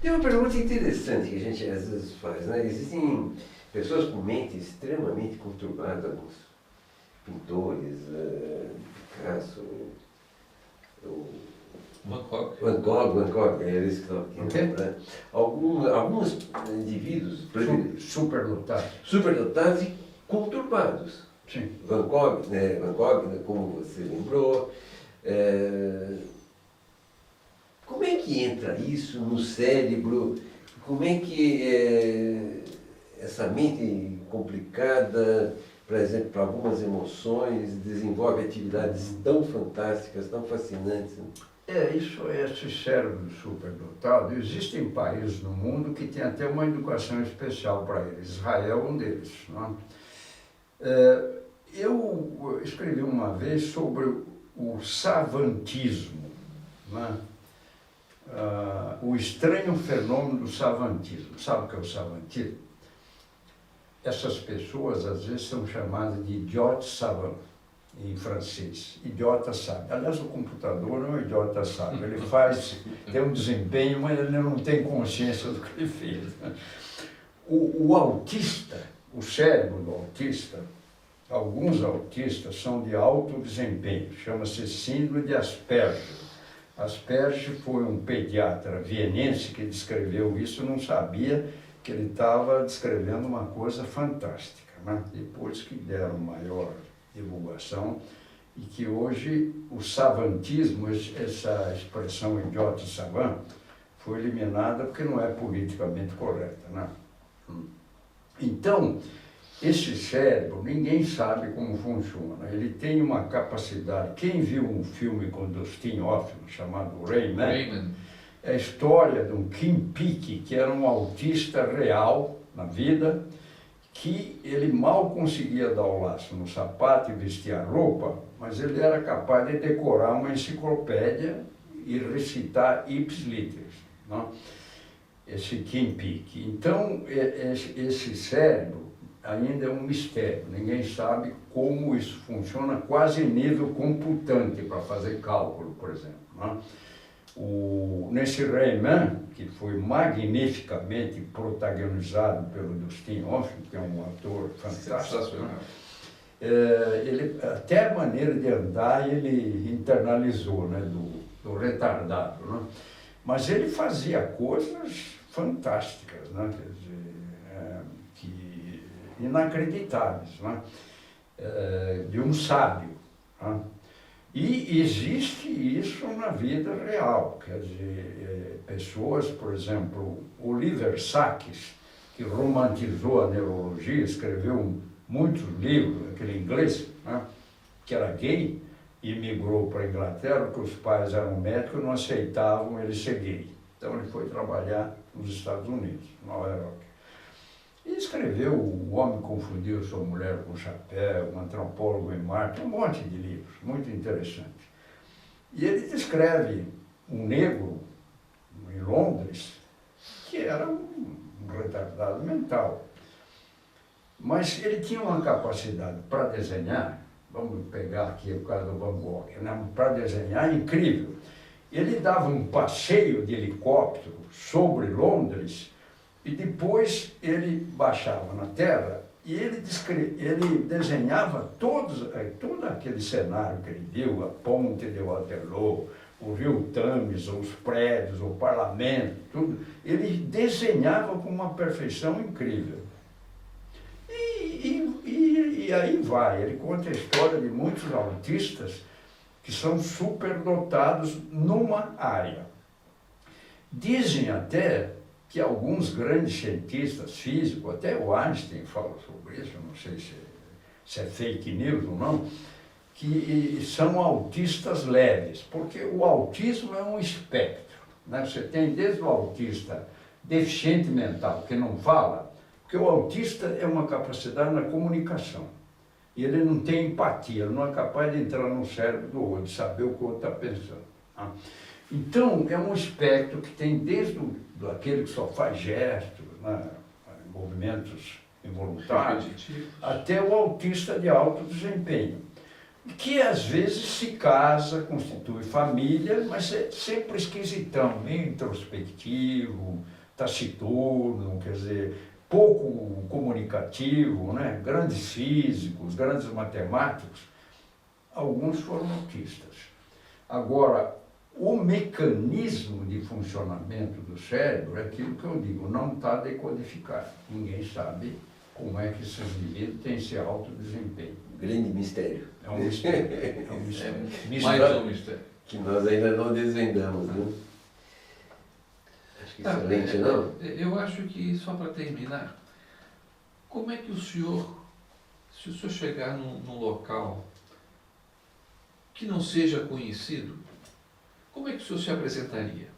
Tem uma pergunta interessante que a gente às vezes faz, né? Existem pessoas com mente extremamente conturbada, alguns pintores, Picasso, o Van Gogh, é esse que estava aqui, né? Alguns indivíduos superdotados e conturbados. Sim. Van Gogh, né, como você lembrou. Como é que entra isso no cérebro? Como é que essa mente complicada, por exemplo, para algumas emoções, desenvolve atividades tão fantásticas, tão fascinantes? Esse cérebro superdotado, existem países no mundo que têm até uma educação especial para eles. Israel é um deles. Não é? Eu escrevi uma vez sobre o savantismo, não é? O estranho fenômeno do savantismo. Sabe o que é o savantismo? Essas pessoas às vezes são chamadas de idiotes savants, em francês. Idiota sabe. Aliás, o computador não é um idiota sabe. Ele tem um desempenho, mas ele não tem consciência do que ele fez. O autista, o cérebro do autista, alguns autistas são de alto desempenho. Chama-se síndrome de Asperger. Asperger foi um pediatra vienense que descreveu isso, não sabia que ele estava descrevendo uma coisa fantástica, né? Depois que deram maior divulgação, e que hoje o savantismo, essa expressão idiota savant, foi eliminada porque não é politicamente correta, né? Então, esse cérebro, ninguém sabe como funciona. Ele tem uma capacidade. Quem viu um filme com Dustin Hoffman chamado Rayman, é a história de um Kim Peek, que era um autista real na vida, que ele mal conseguia dar o laço no sapato e vestir a roupa, mas ele era capaz de decorar uma enciclopédia e recitar ipsis-literis, não? Esse Kim Peek. Então, esse cérebro ainda é um mistério, ninguém sabe como isso funciona, quase em nível computante, para fazer cálculo, por exemplo, não? Nesse Rayman, que foi magnificamente protagonizado pelo Dustin Hoffman, que é um ator fantástico, né? Ele, até a maneira de andar ele internalizou, né, do retardado, né? Mas ele fazia coisas fantásticas, né? Quer dizer, inacreditáveis, né? De um sábio, né? E existe isso na vida real, quer dizer, pessoas, por exemplo, Oliver Sacks, que romantizou a neurologia, escreveu muitos livros, aquele inglês, né, que era gay, e migrou para a Inglaterra, porque os pais eram médicos e não aceitavam ele ser gay. Então ele foi trabalhar nos Estados Unidos, Nova York. E escreveu O Homem Confundiu Sua Mulher com Chapéu, Um Antropólogo em Marte, um monte de livros, muito interessantes. E ele descreve um negro em Londres que era um retardado mental. Mas ele tinha uma capacidade para desenhar, vamos pegar aqui o caso do Van Gogh, né? Para desenhar incrível. Ele dava um passeio de helicóptero sobre Londres, e depois ele baixava na terra e ele desenhava todo aquele cenário que ele viu, a ponte de Waterloo, o rio Thames, os prédios, o parlamento, tudo. Ele desenhava com uma perfeição incrível. E aí vai, ele conta a história de muitos autistas que são superdotados numa área. Dizem até que alguns grandes cientistas físicos, até o Einstein fala sobre isso, não sei se é fake news ou não, que são autistas leves, porque o autismo é um espectro, né? Você tem desde o autista deficiente mental, que não fala, porque o autista é uma capacidade na comunicação, e ele não tem empatia, ele não é capaz de entrar no cérebro do outro, saber o que o outro está pensando, né? Então, é um espectro que tem desde aquele que só faz gestos, né, movimentos involuntários, até o autista de alto desempenho. que às vezes se casa, constitui família, mas é sempre esquisitão, introspectivo, taciturno, quer dizer, pouco comunicativo, né? Grandes físicos, grandes matemáticos, alguns foram autistas. Agora, o mecanismo de funcionamento do cérebro é aquilo que eu digo, não está decodificado. Ninguém sabe como é que esses indivíduos têm esse alto desempenho. Grande mistério. É um mistério. É um mistério. Mais um mistério. Que nós ainda não desvendamos, né? Acho que excelente, não? Eu acho que, só para terminar, como é que o senhor, se o senhor chegar num local que não seja conhecido, como é que o senhor se apresentaria?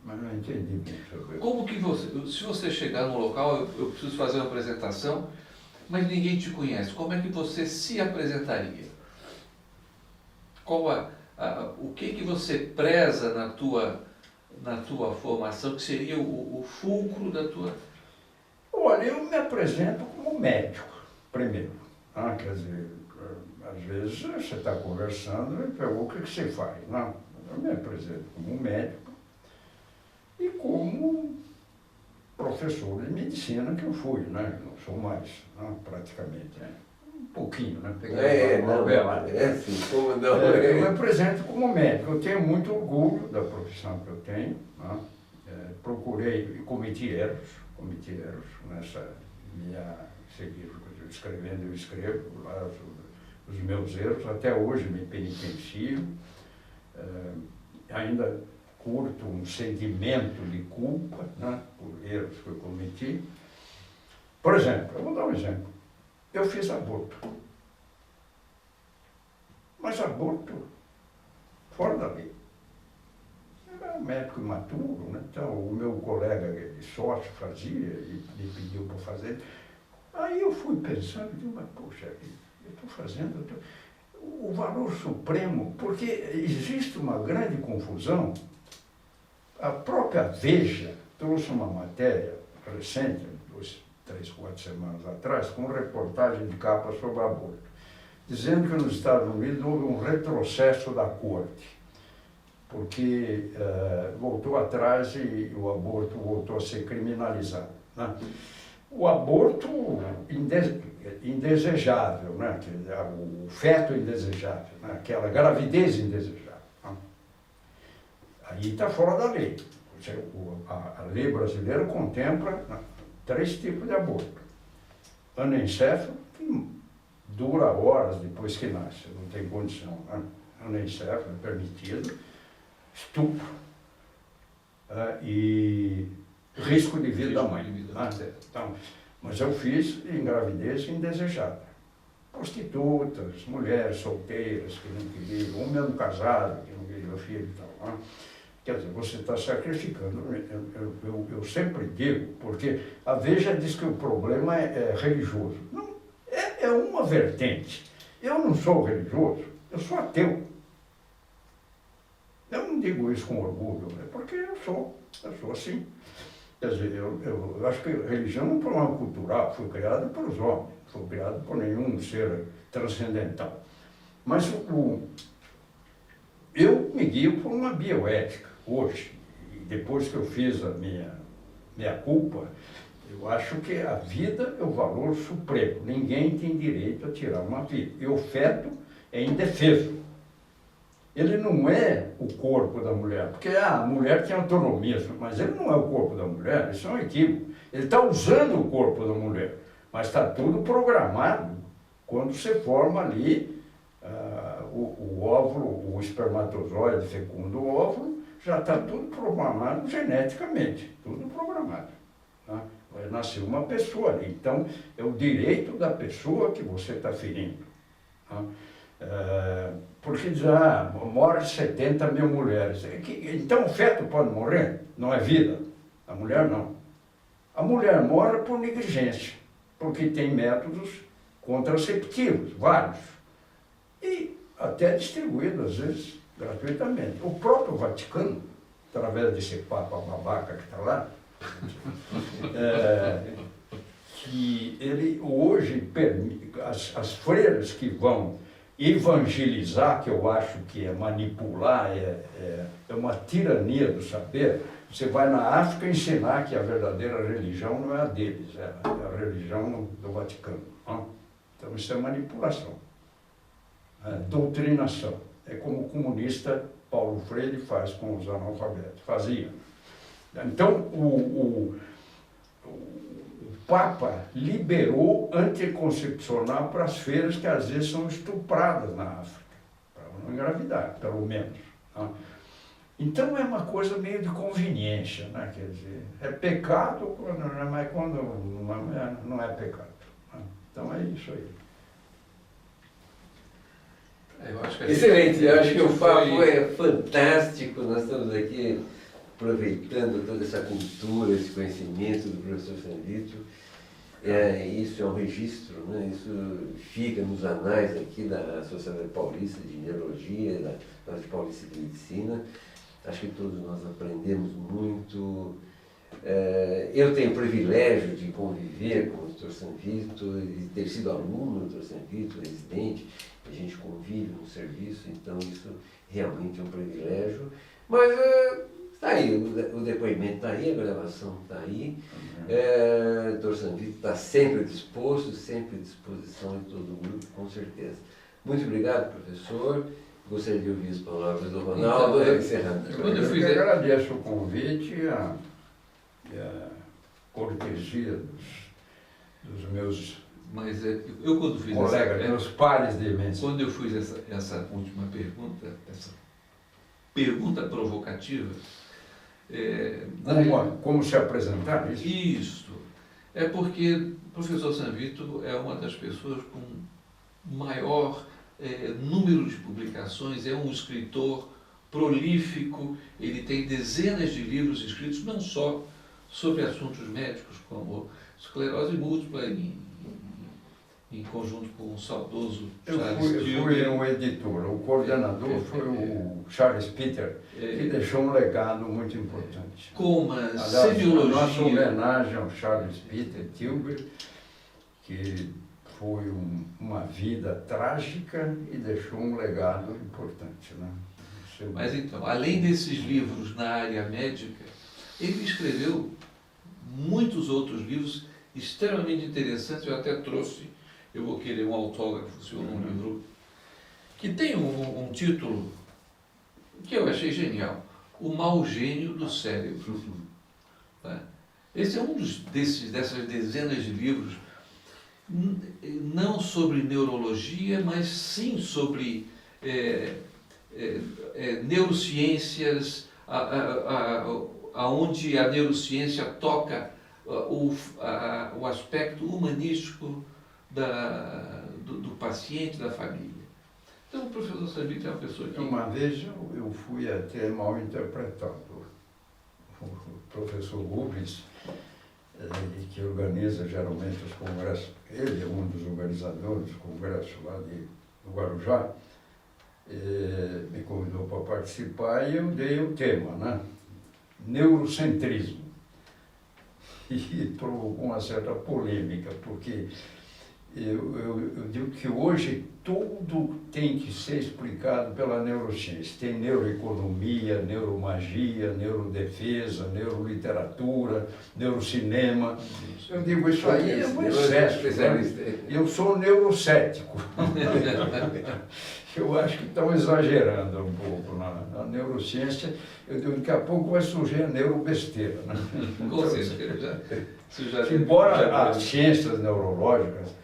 Mas não entendi muito. Como que você, se você chegar num local, eu preciso fazer uma apresentação, mas ninguém te conhece, como é que você se apresentaria? Qual o que você preza na tua formação, que seria o fulcro da tua... Olha, eu me apresento como médico, primeiro. Quer dizer, às vezes você está conversando e pergunta o que você faz. Não, eu me apresento como médico e como professor de medicina que eu fui, né? Não sou mais, não, praticamente, né? Um pouquinho, né? Peguei uma novela. Sim, como não? Eu me apresento como médico, eu tenho muito orgulho da profissão que eu tenho, né? Procurei e cometi erros nessa minha seguir escrevendo, eu escrevo lá os meus erros, até hoje me penitencio, ainda curto um sentimento de culpa, né, por erros que eu cometi. Por exemplo, eu vou dar um exemplo. Eu fiz aborto. Mas aborto fora da lei. Eu era um médico imaturo, né? Então o meu colega de sócio fazia e me pediu para fazer. Aí eu fui pensando, mas poxa, eu estou fazendo o valor supremo, porque existe uma grande confusão. A própria Veja trouxe uma matéria recente, 2, 3, 4 semanas atrás, com reportagem de capa sobre aborto, dizendo que nos Estados Unidos houve um retrocesso da corte, porque voltou atrás e o aborto voltou a ser criminalizado, né? O aborto indesejável, né? O feto indesejável, né? Aquela gravidez indesejável. Aí está fora da lei. A lei brasileira contempla 3 tipos de aborto. Anencefalo, que dura horas depois que nasce, não tem condição. Né? Anencefalo é permitido, estupro e risco de vida da mãe. Então, mas eu fiz em gravidez indesejada. Prostitutas, mulheres solteiras que não queriam, um mesmo casado que não queria filho e tal. Né? Quer dizer, você está sacrificando. Eu sempre digo, porque a Veja diz que o problema é religioso. Não, é uma vertente. Eu não sou religioso, eu sou ateu. Eu não digo isso com orgulho, né? Porque eu sou assim. Quer dizer, eu acho que a religião é um problema cultural, foi criado pelos homens, não foi criado por nenhum ser transcendental. Mas eu me guio por uma bioética hoje, e depois que eu fiz a minha culpa, eu acho que a vida é o valor supremo. Ninguém tem direito a tirar uma vida. E o feto é indefeso. Ele não é o corpo da mulher, porque a mulher tem autonomia, mas ele não é o corpo da mulher, isso é um equívoco. Ele está usando o corpo da mulher, mas está tudo programado quando você forma ali o óvulo, o espermatozoide fecunda o óvulo, já está tudo programado geneticamente, tudo programado. Tá? Vai nascer uma pessoa ali, então é o direito da pessoa que você está ferindo. Tá? Porque diz, morre 70 mil mulheres. Então o feto pode morrer? Não é vida? A mulher não. A mulher morre por negligência, porque tem métodos contraceptivos, vários. E até distribuídos, às vezes, gratuitamente. O próprio Vaticano, através desse papa babaca que está lá, que ele hoje, as freiras que vão evangelizar, que eu acho que é manipular, é uma tirania do saber. Você vai na África ensinar que a verdadeira religião não é a deles, é a religião do Vaticano. Não? Então isso é manipulação, é doutrinação. É como o comunista Paulo Freire faz com os analfabetos, fazia. Então o Papa liberou anticoncepcional para as freiras que às vezes são estupradas na África, para não engravidar, pelo menos. Não? Então é uma coisa meio de conveniência, né? Quer dizer, é pecado, mas quando não é pecado. Né? Então é isso aí. Eu acho que Excelente, eu acho que o papo é fantástico. Nós estamos aqui aproveitando toda essa cultura, esse conhecimento do professor Sanvito. Isso é um registro, né? Isso fica nos anais aqui da Sociedade Paulista de Neurologia, da Sociedade Paulista de Medicina. Acho que todos nós aprendemos muito. Eu tenho o privilégio de conviver com o Dr. Sanvito, de ter sido aluno do Dr. Sanvito, residente. A gente convive no serviço, então isso realmente é um privilégio. Mas está aí, o depoimento está aí, a gravação está aí. O Dr. Sanvito está sempre disposto, sempre à disposição de todo o grupo, com certeza. Muito obrigado, professor. Gostaria de ouvir as palavras do Ronaldo. Então, encerrando. Eu agradeço o convite e a cortesia dos meus Mas eu quando fiz colegas, meus pares de mesa. quando eu fiz essa última pergunta, essa pergunta provocativa, Como se apresentar isso? Isso. É porque o professor Sanvito é uma das pessoas com maior número de publicações, é um escritor prolífico, ele tem dezenas de livros escritos, não só sobre assuntos médicos, como esclerose múltipla, em conjunto com o saudoso Charles Eu fui um editor, o coordenador foi o Charles Peter, que deixou um legado muito importante. Com uma Aliás, semiologia. a nossa homenagem ao Charles Peter Tilbury, que foi uma vida trágica e deixou um legado importante. Né? Mas então, além desses livros na área médica, ele escreveu muitos outros livros extremamente interessantes. Eu até trouxe, eu vou querer um autógrafo, se um livro, que tem um título que eu achei genial, O Mau Gênio do Cérebro. Tá? Esse é um dessas dezenas de livros, não sobre neurologia, mas sim sobre neurociências, aonde a neurociência toca o aspecto humanístico do paciente, da família. Então o professor Sanvito é uma pessoa que... Uma vez eu fui até mal interpretado. O professor Rubens, que organiza geralmente os congressos, ele é um dos organizadores do congresso lá do Guarujá, me convidou para participar e eu dei o tema, né? Neurocentrismo. E provocou uma certa polêmica, porque eu digo que hoje tudo tem que ser explicado pela neurociência. Tem neuroeconomia, neuromagia, neurodefesa, neuroliteratura, neurocinema. Eu digo, isso aí é um excesso. Né? Eu sou neurocético. Eu acho que estão exagerando um pouco na neurociência. Eu digo, daqui a pouco vai surgir a neurobesteira. Né? Com certeza. Embora as ciências neurológicas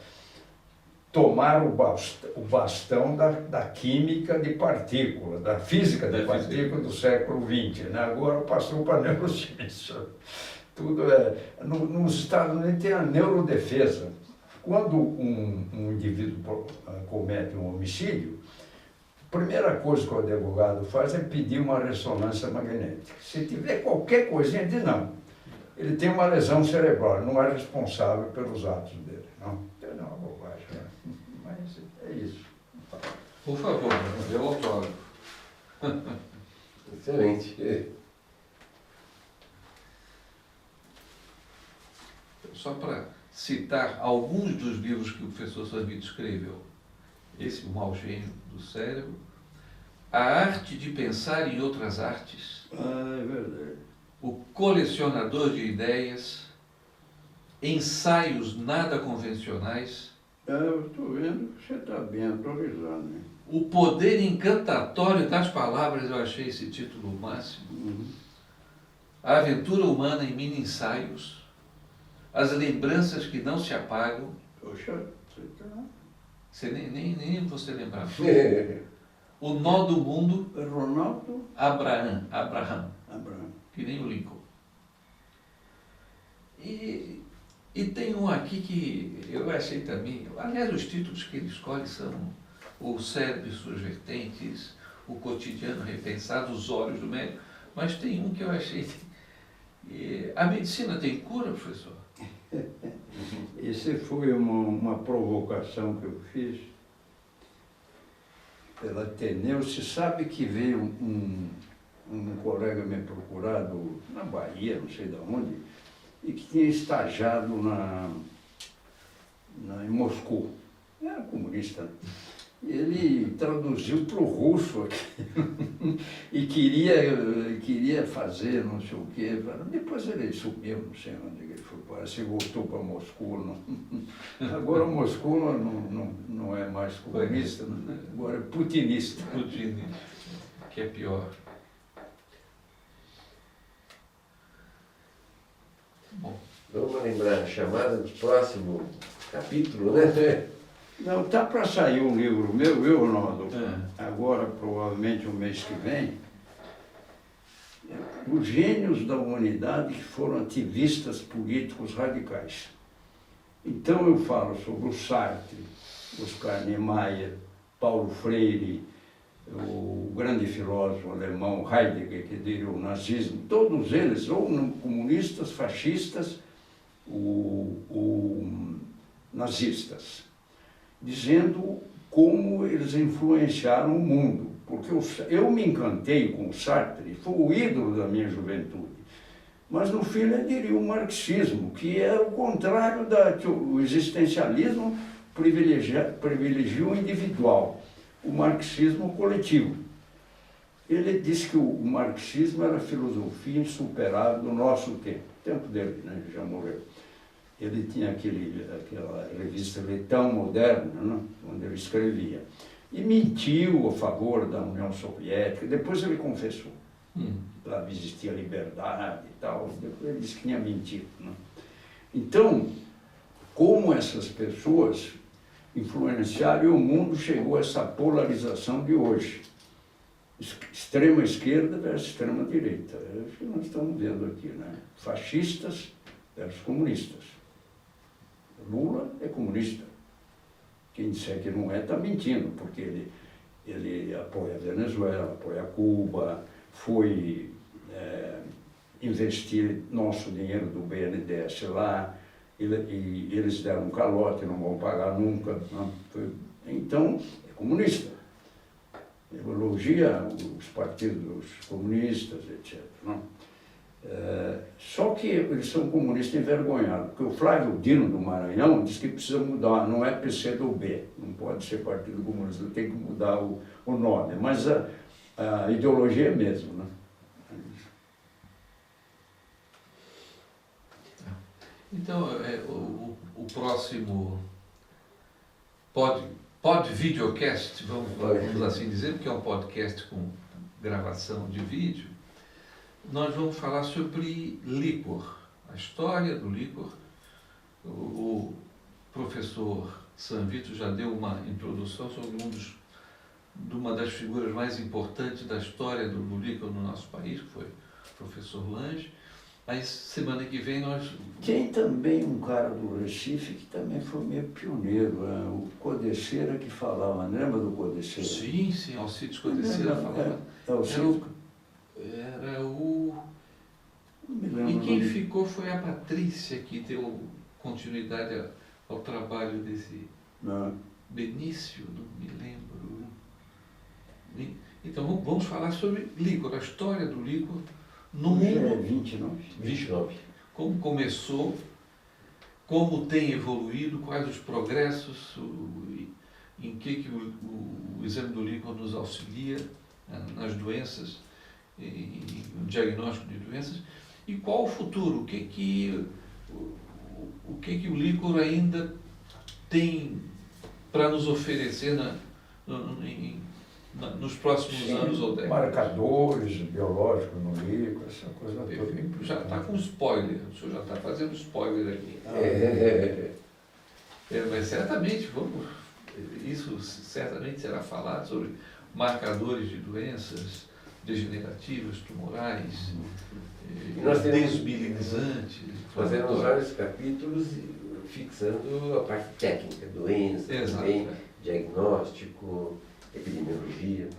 tomaram o bastão da química de partículas, da física de partículas do século XX, né? Agora passou para a neurociência. Tudo nos Estados Unidos tem a neurodefesa. Quando um indivíduo comete um homicídio, a primeira coisa que o advogado faz é pedir uma ressonância magnética. Se tiver qualquer coisinha, diz não. Ele tem uma lesão cerebral, não é responsável pelos atos dele. Não, é uma bobagem, né? Mas é isso. Por favor, dê o autógrafo. Excelente. Só para citar alguns dos livros que o professor Sanvito escreveu. Esse, O Mau Gênio do Cérebro, A Arte de Pensar em Outras Artes, É verdade. O Colecionador de Ideias, Ensaios Nada Convencionais, Eu estou vendo que você está bem atualizado, né? O Poder Encantatório das Palavras, eu achei esse título o máximo, A Aventura Humana em Mini-Ensaios, As Lembranças que Não se Apagam. Poxa, você está... Você nem você lembrava. O Nó do Mundo, Ronaldo Abraham, Abraham. que nem o Lincoln. E tem um aqui que eu achei também, aliás, os títulos que ele escolhe são O Cérebro e Suas Vertentes, O Cotidiano Repensado, Os Olhos do Médico, mas tem um que eu achei... A medicina tem cura, professor? Esse foi uma provocação que eu fiz pela Ateneu. Você sabe que veio um colega me procurar na Bahia, não sei de onde, e que tinha estagiado em Moscou. Era comunista. Ele traduziu para o russo aqui e queria fazer não sei o quê. Depois ele subiu, não sei onde ele foi, parece que voltou para Moscou. Agora Moscou não é mais comunista, agora é putinista. Putin, que é pior. Bom, Vamos lembrar a chamada do próximo capítulo, né? Não, está para sair um livro meu, viu, Ronaldo? Agora, provavelmente, o mês que vem. Os gênios da humanidade que foram ativistas políticos radicais. Então, eu falo sobre o Sartre, Oscar Niemeyer, Paulo Freire, o grande filósofo alemão Heidegger, que deu o nazismo, todos eles, ou comunistas, fascistas, ou nazistas, dizendo como eles influenciaram o mundo. Porque eu me encantei com o Sartre, foi o ídolo da minha juventude. Mas no fim ele aderiu ao marxismo, que é o contrário que o existencialismo privilegia o individual, o marxismo o coletivo. Ele disse que o marxismo era a filosofia insuperável do nosso tempo. O tempo dele, né? Ele já morreu. Ele tinha aquela revista Letão Moderna, né, onde ele escrevia. E mentiu a favor da União Soviética. Depois ele confessou. Lá existia liberdade e tal. Depois ele disse que tinha mentido. Né? Então, como essas pessoas influenciaram, e o mundo chegou a essa polarização de hoje. Extrema esquerda versus extrema direita. É o que nós estamos vendo aqui, né? Fascistas versus comunistas. Lula é comunista. Quem disser que não é, está mentindo, porque ele apoia a Venezuela, apoia Cuba, foi investir nosso dinheiro do BNDES lá, e eles deram um calote, não vão pagar nunca. Não. Então, é comunista. Ele elogia os partidos comunistas, etc. Não. Só que eles são comunistas envergonhados, porque o Flávio Dino do Maranhão diz que precisa mudar, não é PCdoB, não pode ser Partido Comunista, tem que mudar o nome, mas a ideologia é a mesma, né? então, o próximo videocast, vamos assim dizer, porque é um podcast com gravação de vídeo, nós vamos falar sobre líquor, a história do líquor. O professor Sanvito já deu uma introdução sobre uma das figuras mais importantes da história do líquor no nosso país, que foi o professor Lange. Mas semana que vem nós... Tem também um cara do Recife que também foi meio pioneiro, o Codeceira que falava, lembra do Codeceira? Sim, Alcides Codeceira falava. Era o... E quem ficou foi a Patrícia, que deu continuidade ao trabalho desse Benício, não me lembro. Então vamos falar sobre líquor, a história do líquor no mundo. 29. Como começou como tem evoluído, quais os progressos, em que o exame do líquor nos auxilia, né, nas doenças, no diagnóstico de doenças, e qual o futuro, o que o líquor ainda tem para nos oferecer nos próximos anos ou décadas. Marcadores biológicos no líquor, essa coisa toda. Já está com spoiler, o senhor já está fazendo spoiler aqui. Mas certamente, isso certamente será falado sobre marcadores de doenças degenerativas, tumorais, desbilizantes. Nós temos vários capítulos fixando a parte técnica, doença, também, diagnóstico, epidemiologia.